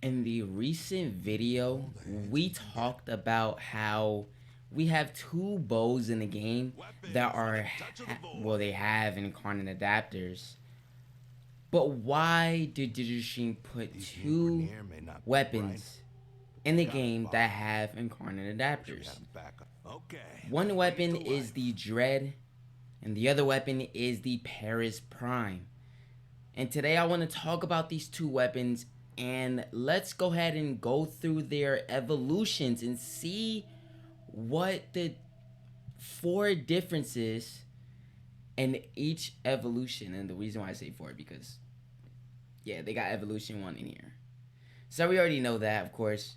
In the recent video, we talked about how we have two bows in the game that are, well, they have Incarnon adapters. But why did Digital put two weapons in the game that have Incarnon adapters? One weapon is the Dread, and the other weapon is the Paris Prime. And today I want to talk about these two weapons, and let's go ahead and go through their evolutions and see what the four differences in each evolution. And the reason why I say four, because yeah, they got evolution 1 in here. So we already know that, of course.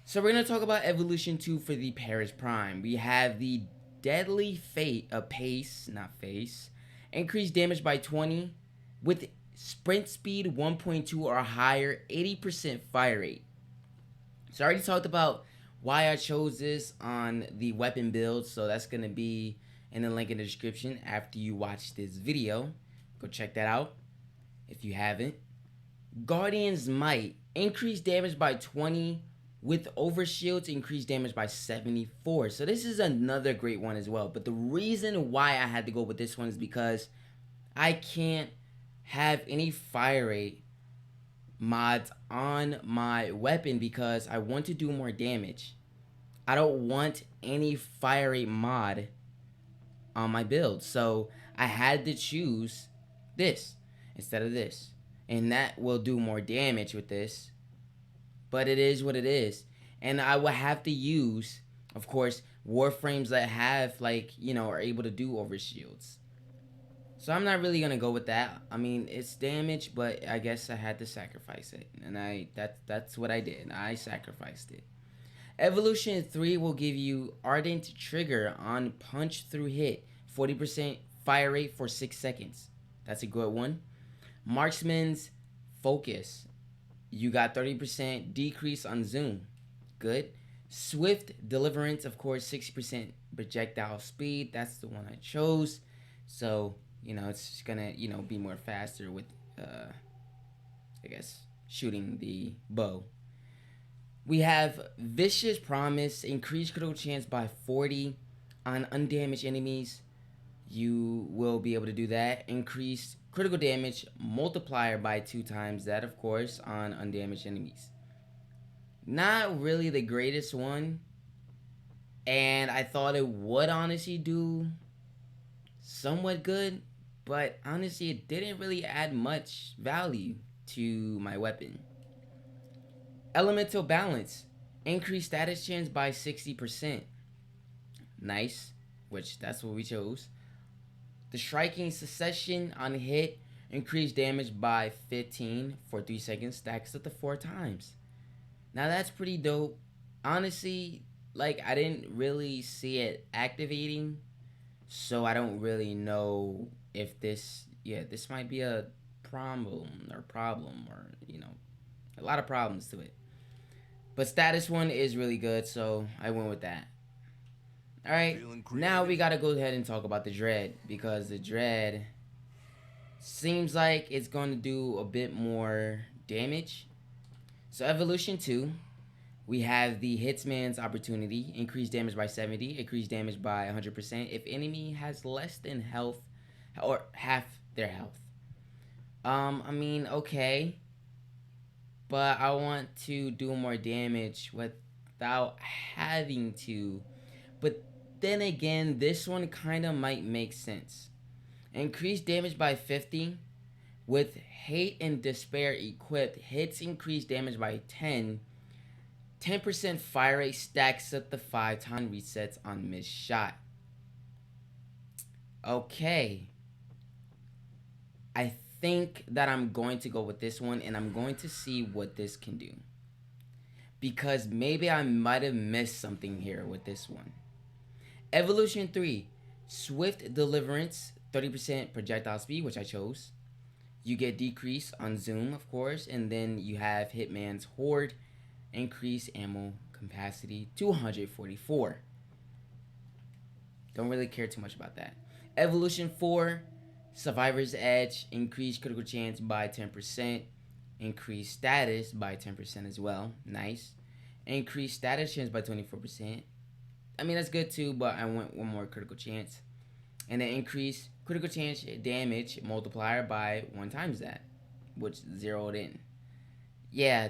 So we're going to talk about evolution 2 for the Paris Prime. We have the Deadly Fate, Pace, not Face. Increased damage by 20 with sprint speed 1.2 or higher, 80% fire rate. So I already talked about why I chose this on the weapon build, so that's going to be in the link in the description after you watch this video. Go check that out if you haven't. Guardian's Might, increased damage by 20 with overshields, increased damage by 74. So this is another great one as well. But the reason why I had to go with this one is because I can't have any fire rate mods on my weapon because I want to do more damage. I don't want any fire rate mod on my build. So I had to choose this instead of this. And that will do more damage with this. But it is what it is. And I will have to use, of course, Warframes that have, like, you know, are able to do overshields. So I'm not really gonna go with that. I mean, it's damage, but I guess I had to sacrifice it, and that's what I did. I sacrificed it. Evolution 3 will give you Ardent Trigger on punch through hit, 40% fire rate for 6 seconds. That's a good one. Marksman's Focus, you got 30% decrease on zoom. Good. Swift Deliverance, of course, 60% projectile speed. That's the one I chose. So, you know, it's just gonna, you know, be more faster with, I guess, shooting the bow. We have Vicious Promise, increased critical chance by 40 on undamaged enemies. You will be able to do that. Increased critical damage multiplier by 2 times that, of course, on undamaged enemies. Not really the greatest one, and I thought it would honestly do somewhat good, but honestly it didn't really add much value to my weapon. Elemental Balance, increased status chance by 60%. Nice, which that's what we chose. The Striking Succession on hit, increased damage by 15 for 3 seconds, stacks up to 4 times. Now that's pretty dope. Honestly, like, I didn't really see it activating, so I don't really know if this, this might be a problem, or, you know, a lot of problems to it. But status 1 is really good, so I went with that. Alright, now we gotta go ahead and talk about the Dread, because the Dread seems like it's going to do a bit more damage. So Evolution 2, we have the Hitsman's Opportunity, increased damage by 70, increased damage by 100% if enemy has less than health, or half their health. I mean, okay, but I want to do more damage without having to. But then again, this one kind of might make sense. Increased damage by 50 with Hate and Despair equipped. Hits increased damage by 10. 10% fire rate, stacks up to 5 times, resets on missed shot. Okay. I think that I'm going to go with this one, and I'm going to see what this can do. Because maybe I might have missed something here with this one. Evolution 3, Swift Deliverance, 30% projectile speed, which I chose. You get decrease on zoom, of course, and then you have Hitman's Horde, increase ammo capacity to 144. Don't really care too much about that. Evolution 4, Survivor's Edge, increased critical chance by 10%. Increase status by 10% as well. Nice. Increase status chance by 24%. I mean, that's good too, but I want one more critical chance. And then increase critical chance damage multiplier by 1 times that, which zeroed in. Yeah,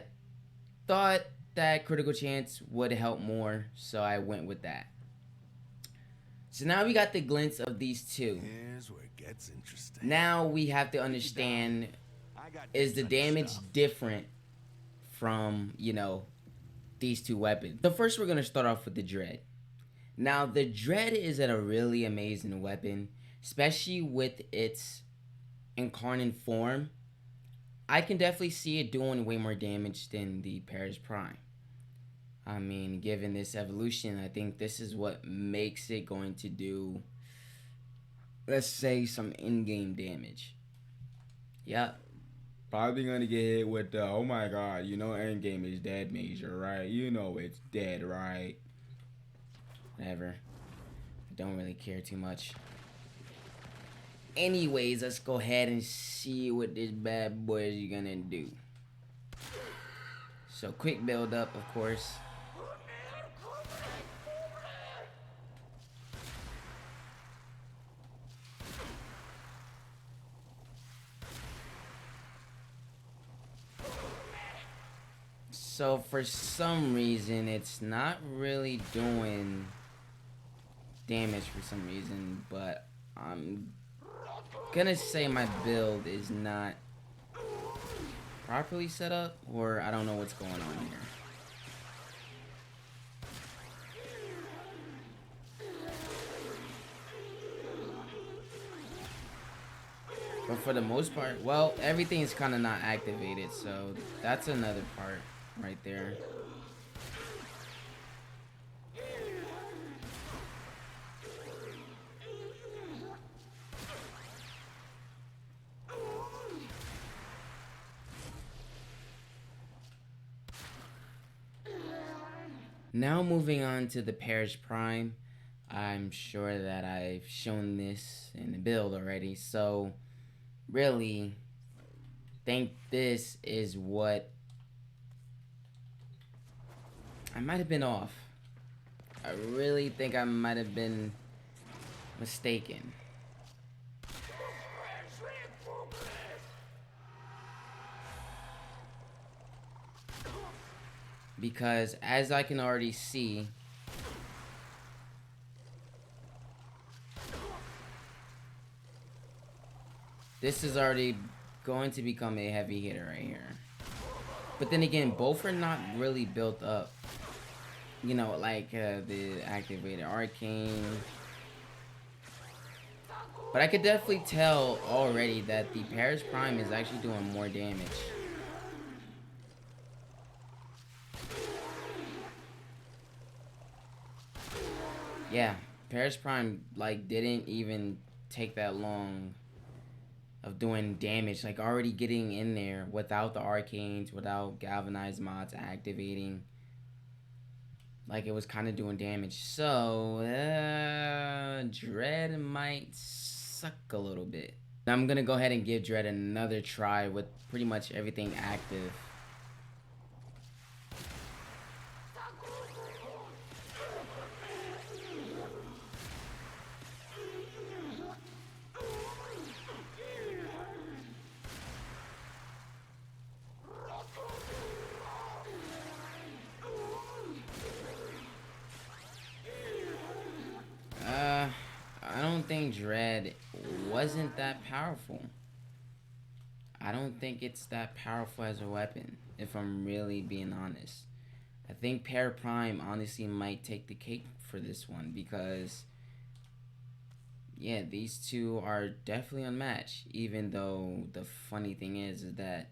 thought that critical chance would help more, so I went with that. So now we got the glimpse of these two. Here's where it gets interesting. Now we have to understand, is the damage different from, these two weapons? So first we're going to start off with the Dread. Now the Dread is a really amazing weapon, especially with its Incarnon form. I can definitely see it doing way more damage than the Paris Prime. I mean, given this evolution, I think this is what makes it going to do, let's say, some in-game damage. Yep. Probably gonna get hit with the, oh my god, in-game is dead Major, right? It's dead, right? Whatever. I don't really care too much. Anyways, let's go ahead and see what this bad boy is gonna do. So, quick build up, of course. So for some reason, it's not really doing damage for some reason, but I'm gonna say my build is not properly set up, or I don't know what's going on here. But for the most part, well, everything is kind of not activated, so that's another part right there. Now moving on to the Paris Prime. I'm sure that I've shown this in the build already, so really think this is what I might have been off. I really think I might have been mistaken. Because as I can already see, this is already going to become a heavy hitter right here. But then again, both are not really built up. Like the activated arcane. But I could definitely tell already that the Paris Prime is actually doing more damage. Yeah, Paris Prime didn't even take that long of doing damage, already getting in there without the arcanes, without galvanized mods activating. It was kind of doing damage. So Dread might suck a little bit. I'm gonna go ahead and give Dread another try with pretty much everything active. I don't think Dread wasn't that powerful. I don't think it's that powerful as a weapon, if I'm really being honest. I think Pair Prime honestly might take the cake for this one because, yeah, these two are definitely unmatched. Even though the funny thing is that,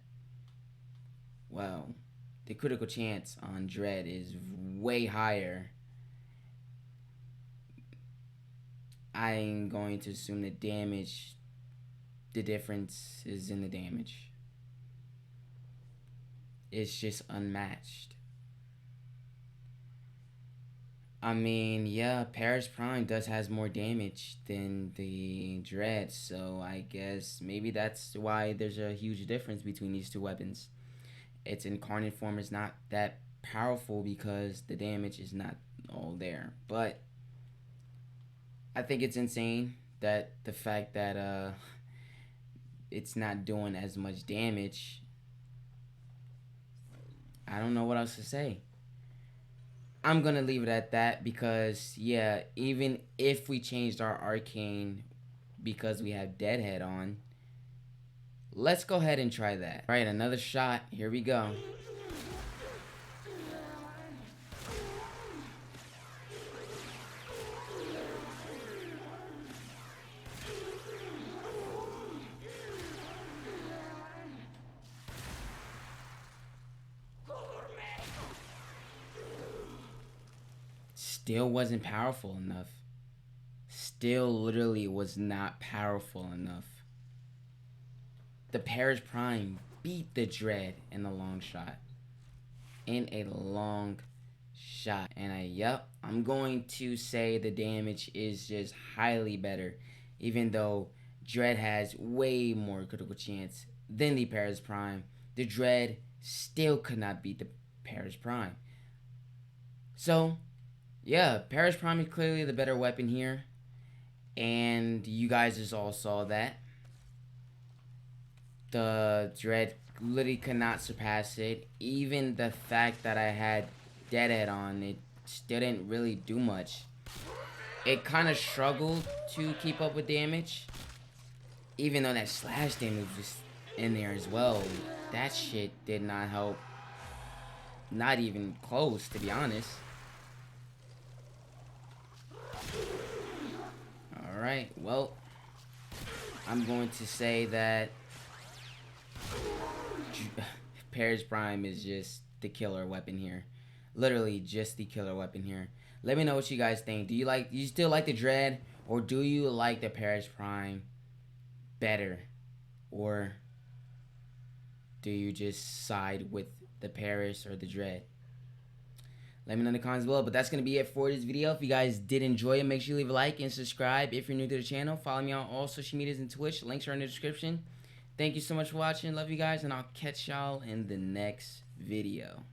well, the critical chance on Dread is way higher. I'm going to assume the difference is in the damage. It's just unmatched. I mean, yeah, Paris Prime has more damage than the Dread, so I guess maybe that's why there's a huge difference between these two weapons. its incarnate form is not that powerful because the damage is not all there. But I think it's insane that the fact that it's not doing as much damage. I don't know what else to say. I'm gonna leave it at that because yeah, even if we changed our arcane because we have Deadhead on, let's go ahead and try that. All right, another shot. Here we go. Still wasn't powerful enough. Still literally was not powerful enough. The Paris Prime beat the Dread in a long shot. In a long shot. And I'm going to say the damage is just highly better. Even though Dread has way more critical chance than the Paris Prime, the Dread still could not beat the Paris Prime. So, yeah, Paris Prime is clearly the better weapon here. And you guys just all saw that. The Dread literally could not surpass it. Even the fact that I had Deadhead on, it still didn't really do much. It kind of struggled to keep up with damage. Even though that slash damage was in there as well. That shit did not help. Not even close, to be honest. Alright, well, I'm going to say that Paris Prime is just the killer weapon here. Literally just the killer weapon here. Let me know what you guys think. Do you still like the Dread, or do you like the Paris Prime better? Or do you just side with the Paris or the Dread? Let me know in the comments below. But that's going to be it for this video. If you guys did enjoy it, make sure you leave a like and subscribe. If you're new to the channel, follow me on all social medias and Twitch. Links are in the description. Thank you so much for watching. Love you guys, and I'll catch y'all in the next video.